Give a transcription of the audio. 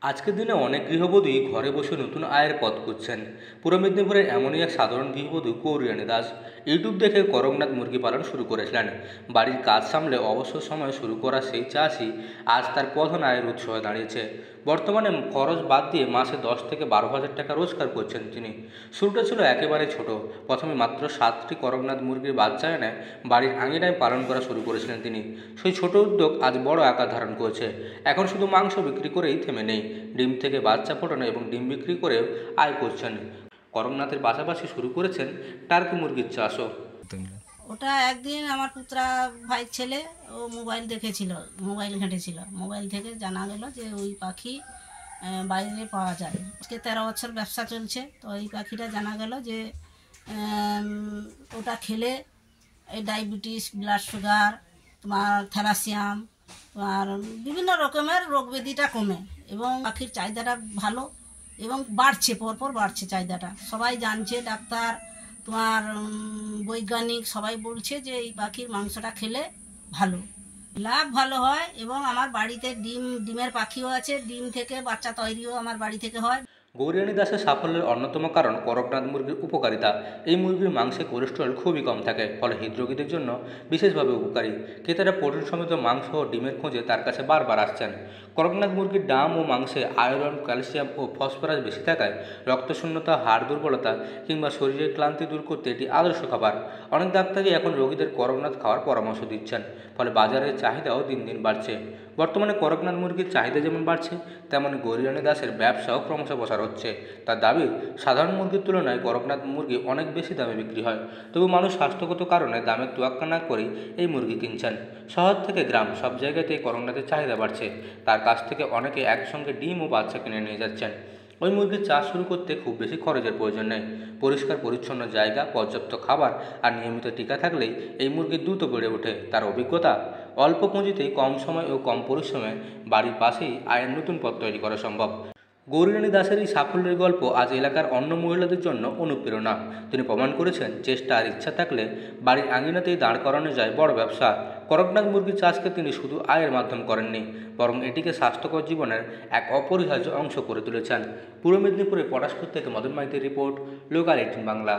আজকের দিনে অনেক গৃহবধূই ঘরে বসে নতুন আয়ের পথ খুঁজছেন। পূর্ব মেদিনীপুরের এমনই এক সাধারণ গৃহবধূ কৌরিয়ানী দাস ইউটিউব দেখে করকনাথ মুরগি পালন শুরু করেছিলেন। বাড়ির কাজ সামলে অবসর সময়ে শুরু করা সেই চাষই আজ তার প্রধান আয়ের উৎস হয়ে দাঁড়িয়েছে। বর্তমানে খরচ বাদ দিয়ে মাসে 10 থেকে 12 হাজার টাকা রোজগার করছেন তিনি। শুরুটা ছিল একেবারে ছোট। প্রথমে মাত্র 7টি করকনাথ মুরগির বাচ্চা এনে বাড়ির আঙিনায় পালন করা শুরু করেছিলেন তিনি। সেই ছোট উদ্যোগ আজ বড় আকার ধারণ করেছে। এখন শুধু মাংস বিক্রি করেই থেমে নেই, ডিম থেকে বাচ্চা ফোটানো এবং ডিম বিক্রি করেও আয় করছেন। করকনাথের পাশাপাশি শুরু করেছেন টার্কি মুরগির চাষও। ওটা একদিন আমার পুত্রা ভাই ছেলে ও মোবাইল দেখেছিল, মোবাইল ঘেঁটেছিল, মোবাইল থেকে জানা গেল যে ওই পাখি বাইরে পাওয়া যায়। আজকে 13 বছর ব্যবসা চলছে, তো ওই পাখিটা জানা গেল যে ওটা খেলে এই ডায়াবেটিস, ব্লাড সুগার, তোমার থ্যালাসিয়াম, তোমার বিভিন্ন রকমের রোগ ব্যাধিটা কমে এবং পাখির চাহিদাটা ভালো এবং বাড়ছে, পরপর বাড়ছে চাহিদাটা। সবাই জানছে, ডাক্তার, তোমার বৈজ্ঞানিক সবাই বলছে যে এই পাখির মাংসটা খেলে ভালো, লাভ ভালো হয়। এবং আমার বাড়িতে ডিমের পাখিও আছে, ডিম থেকে বাচ্চা তৈরিও আমার বাড়ি থেকে হয়। গৌরিয়ানী দাসের সাফল্যের অন্যতম কারণ করকনাথ মুরগির উপকারিতা। এই মুরগির মাংসে কোলেস্টেরল খুবই কম থাকে, ফলে হৃদরোগীদের জন্য বিশেষভাবে উপকারী। ক্রেতারা প্রোটিন সমৃদ্ধ মাংস ও ডিমের খোঁজে তার কাছে বারবার আসছেন। করকনাথ মুরগির ডাম ও মাংসে আয়রন, ক্যালসিয়াম ও ফসফরাস বেশি থাকায় রক্তশূন্যতা, হাড় দুর্বলতা কিংবা শরীরের ক্লান্তি দূর করতে এটি আদর্শ খাবার। অনেক ডাক্তারই এখন রোগীদের করকনাথ খাওয়ার পরামর্শ দিচ্ছেন, ফলে বাজারের চাহিদাও দিন দিন বাড়ছে। বর্তমানে করকনাথ মুরগির চাহিদা যেমন বাড়ছে, তেমনি গৌরিয়ানী দাসের ব্যবসাও ক্রমশ প্রসার হচ্ছে। তার দাবি, সাধারণ মুরগির তুলনায় করকনাথ মুরগি অনেক বেশি দামে বিক্রি হয়, তবু মানুষ স্বাস্থ্যগত কারণে দামের তোয়াক্কা না করেই এই মুরগি কিনছেন। শহর থেকে গ্রাম সব জায়গাতেই করকনাথের চাহিদা বাড়ছে। তার কাছ থেকে অনেকে একসঙ্গে ডিম ও বাচ্চা কিনে নিয়ে যাচ্ছেন। ওই মুরগির চাষ শুরু করতে খুব বেশি খরচের প্রয়োজন নেই। পরিষ্কার পরিচ্ছন্ন জায়গা, পর্যাপ্ত খাবার আর নিয়মিত টিকা থাকলেই এই মুরগি দ্রুত বেড়ে ওঠে। তার অভিজ্ঞতা, অল্প পুঁজিতেই কম সময় ও কম পরিশ্রমে বাড়ির পাশেই আয়ের নতুন পথ তৈরি করা সম্ভব। গৌরিয়ানী দাসের এই সাফল্যের গল্প আজ এলাকার অন্য মহিলাদের জন্য অনুপ্রেরণা। তিনি প্রমাণ করেছেন, চেষ্টা আর ইচ্ছা থাকলে বাড়ির আঙিনাতেই দাঁড় করানো যায় বড় ব্যবসা। করকনাথ মুরগির চাষকে তিনি শুধু আয়ের মাধ্যম করেননি, বরং এটিকে স্বাস্থ্যকর জীবনের এক অপরিহার্য অংশ করে তুলেছেন। পূর্ব মেদিনীপুরের পটাশপুর থেকে মদন মাইতির রিপোর্ট, লোকাল 18 বাংলা।